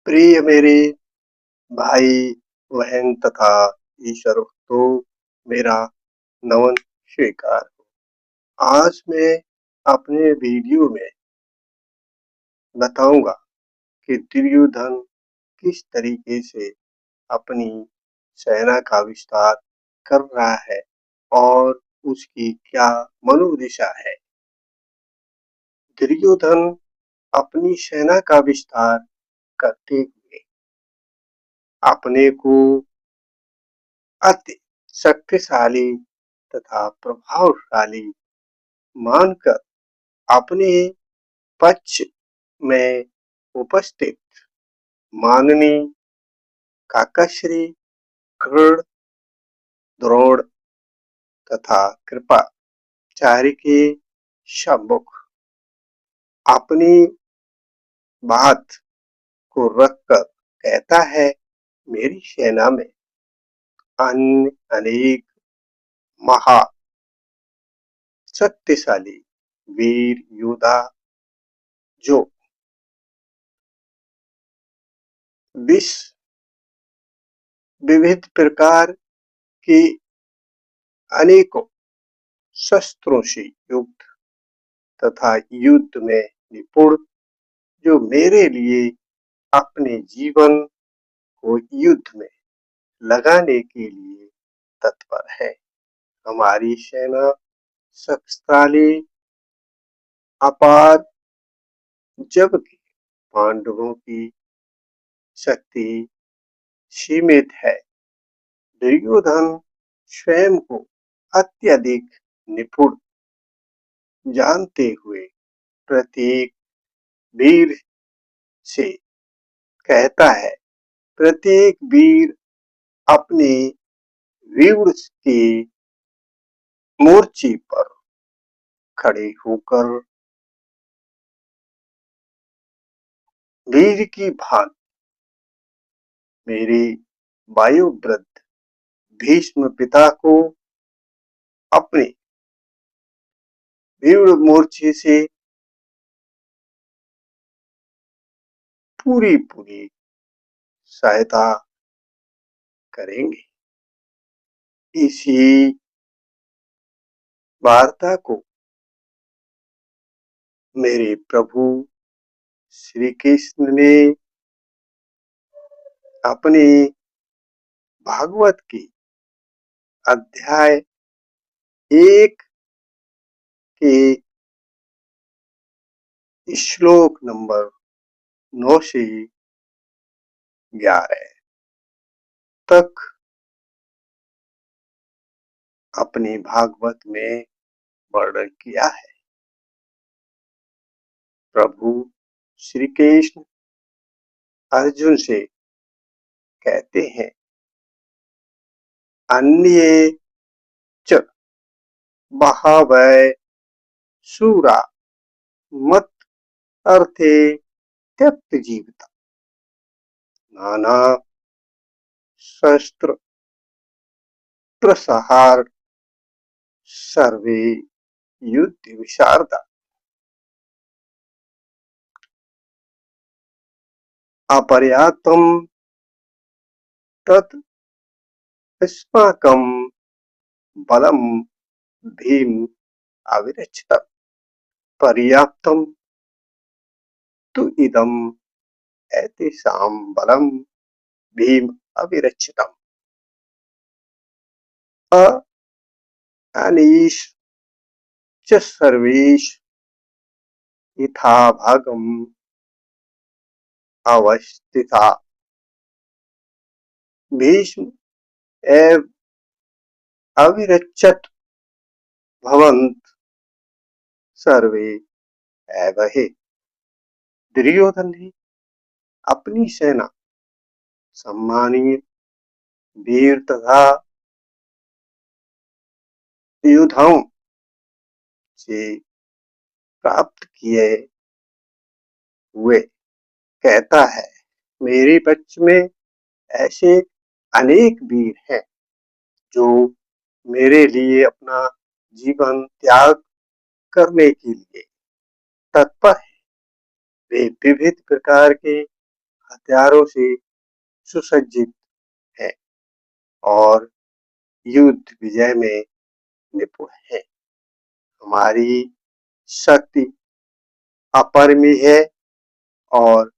प्रिय मेरे भाई बहन तथा ईश्वर तो मेरा नमन स्वीकार। आज मैं अपने वीडियो में बताऊंगा कि दुर्योधन किस तरीके से अपनी सेना का विस्तार कर रहा है और उसकी क्या मनोदशा है। दुर्योधन अपनी सेना का विस्तार करते हुए अपने को अति शक्तिशाली तथा प्रभावशाली मानकर अपने पक्ष में उपस्थित माननीय काकाश्री, कर्ण, द्रोण तथा कृपाचार्य के सम्मुख अपनी बात को रखकर कहता है, मेरी सेना में अन्य अनेक महा शक्तिशाली वीर योद्धा जो विविध प्रकार की अनेकों शस्त्रों से युक्त तथा युद्ध में निपुण, जो मेरे लिए अपने जीवन को युद्ध में लगाने के लिए तत्पर है। हमारी सेना शक्तिशाली, अपार, जबकि पांडवों की शक्ति सीमित है। दुर्योधन स्वयं को अत्यधिक निपुण जानते हुए प्रत्येक वीर से कहता है, प्रत्येक वीर अपने वीर के मोर्चे पर खड़े होकर वीर की भांति मेरे वायुवृद्ध भीष्म पिता को अपने वीर मोर्चे से पूरी सहायता करेंगे। इसी वार्ता को मेरे प्रभु श्री कृष्ण ने अपने भागवत की अध्याय 1 के श्लोक नंबर 9 से 11 तक अपने भागवत में वर्णन किया है। प्रभु श्री कृष्ण अर्जुन से कहते हैं, अन्ये च बहवः शूरा मत अर्थे त्यक्त जीविता नाना शस्त्र प्रसहार सर्वे युद्ध विशारदा अपर्याप्तम तत् अस्माकं बलम भीम अविरक्षितम् पर्याप्तम तु इदम एतेषां बलम भीम अविरक्षितम् अनीश च सर्वेश यथा भागम अवस्थिता भीष्म एव अविरक्षत भवन्त सर्वे एव हि। दुर्योधन ने अपनी सेना सम्मानीय वीर तथा योद्धाओं से प्राप्त किए हुए कहता है, मेरे पक्ष में ऐसे अनेक वीर हैं जो मेरे लिए अपना जीवन त्याग करने के लिए तत्पर है। वे विविध प्रकार के हथियारों से सुसज्जित है और युद्ध विजय में निपुण है। हमारी शक्ति अपरिमेय है और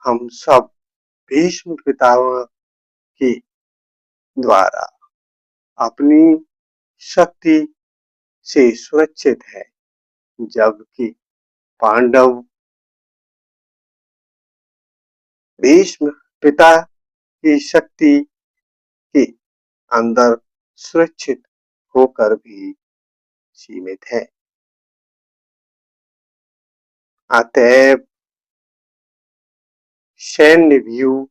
हम सब भीष्म पितामह के द्वारा अपनी शक्ति से सुरक्षित है, जबकि पांडव भीष्म पिता की शक्ति के अंदर सुरक्षित होकर भी सीमित है। अतएव सैन्य व्यूह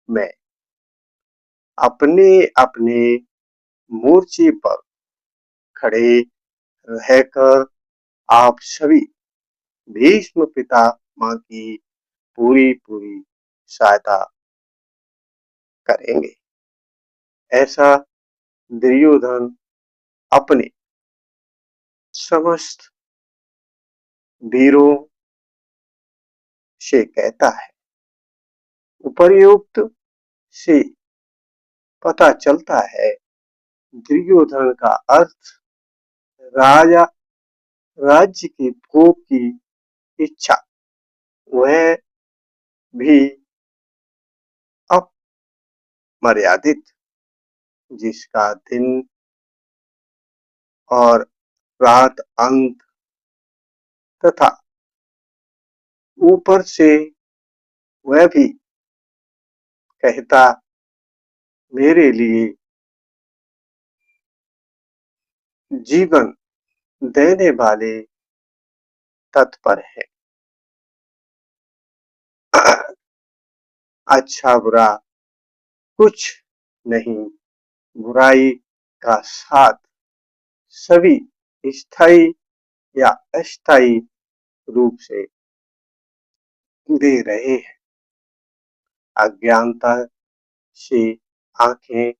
में अपने अपने मोर्चे पर खड़े रहकर आप सभी भीष्म पितामह की पूरी सहायता करेंगे। ऐसा दुर्योधन अपने समस्त वीरों से कहता है। उपर्युक्त से पता चलता है दुर्योधन का अर्थ राजा राज्य के भोग की इच्छा, वह भी अमर्यादित, जिसका दिन और रात अंत तथा ऊपर से वह भी कहता मेरे लिए जीवन देने वाले तत्पर है। अच्छा बुरा कुछ नहीं, बुराई का साथ सभी स्थायी या अस्थायी रूप से दे रहे हैं। अज्ञानता से आंखें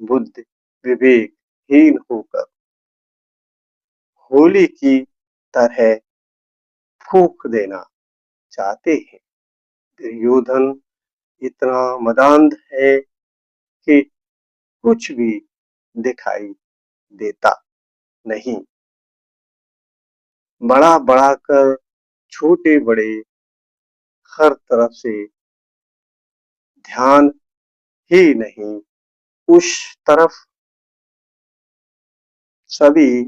बुद्धि विवेकहीन होकर होली की तरह फूंक देना चाहते हैं। दुर्योधन इतना मदान्ध है कि कुछ भी दिखाई देता नहीं, बड़ा बढ़ाकर छोटे बड़े हर तरफ से ध्यान ही नहीं, उस तरफ सभी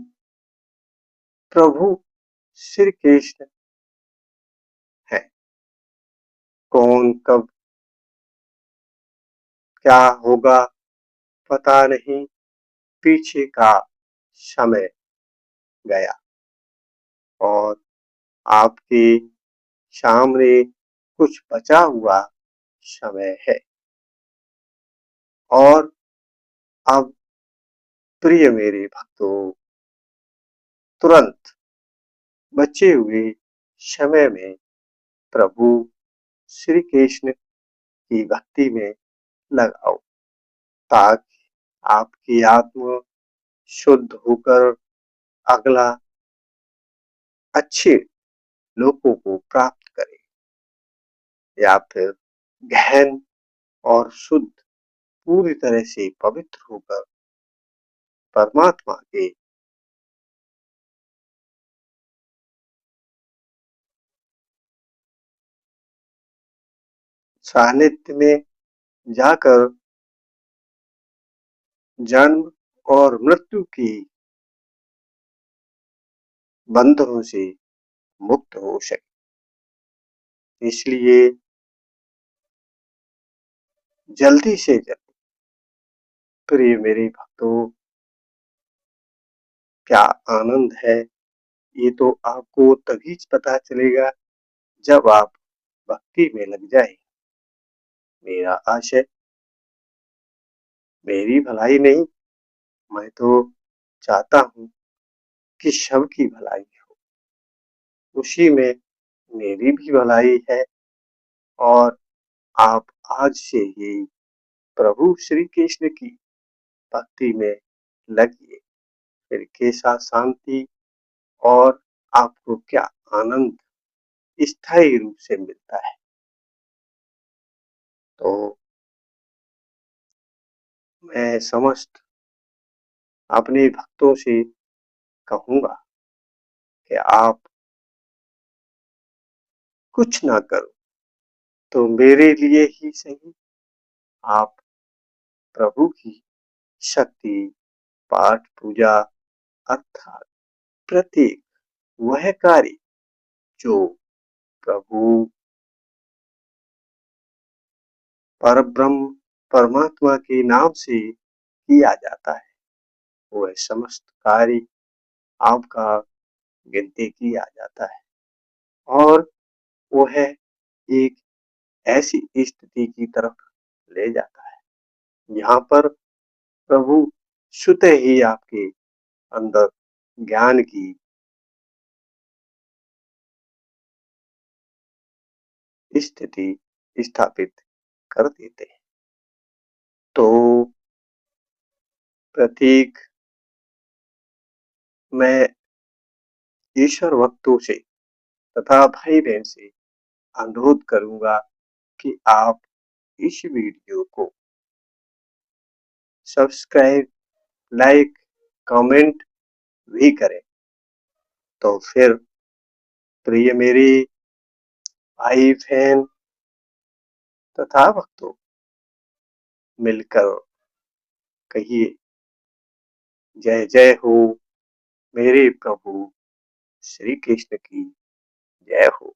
प्रभु श्री कृष्ण है। कौन कब क्या होगा पता नहीं, पीछे का समय गया और आपके सामने कुछ बचा हुआ समय है। और अब प्रिय मेरे भक्तों, तुरंत बचे हुए समय में प्रभु श्री कृष्ण की भक्ति में लगाओ, ताकि आपकी आत्मा शुद्ध होकर अगला अच्छे लोगों को प्राप्त करे, या फिर गहन और शुद्ध पूरी तरह से पवित्र होकर परमात्मा के सानिध्य में जाकर जन्म और मृत्यु की बंधनों से मुक्त हो सके। इसलिए जल्दी से जल्दी प्रिय मेरे भक्तों, क्या आनंद है, ये तो आपको तभी पता चलेगा जब आप भक्ति में लग जाए। मेरा आशय मेरी भलाई नहीं, मैं तो चाहता हूँ कि सबकी भलाई हो, उसी में मेरी भी भलाई है। और आप आज से ही प्रभु श्री कृष्ण की भक्ति में लगिए, फिर कैसा शांति और आपको क्या आनंद स्थायी रूप से मिलता है। तो मैं समस्त अपने भक्तों से कहूँगा कि आप कुछ ना करो तो मेरे लिए ही सही आप प्रभु की शक्ति, पाठ, पूजा अर्थात प्रत्येक वह कार्य जो प्रभु परब्रह्म परमात्मा के नाम से किया जाता है, वह समस्त कार्य आपका गिनती किया जाता है और वह एक ऐसी स्थिति की तरफ ले जाता है जहाँ पर प्रभु स्वतः ही आपके अंदर ज्ञान की स्थिति स्थापित कर देते हैं। तो प्रतीक मैं ईश्वर भक्तों से तथा भाई बहन से अनुरोध करूंगा कि आप इस वीडियो को सब्सक्राइब, लाइक, कमेंट भी करें। तो फिर प्रिय मेरी भाई बहन तथा भक्तों, मिलकर कहिए जय जय हो मेरे प्रभु श्री कृष्ण की जय हो।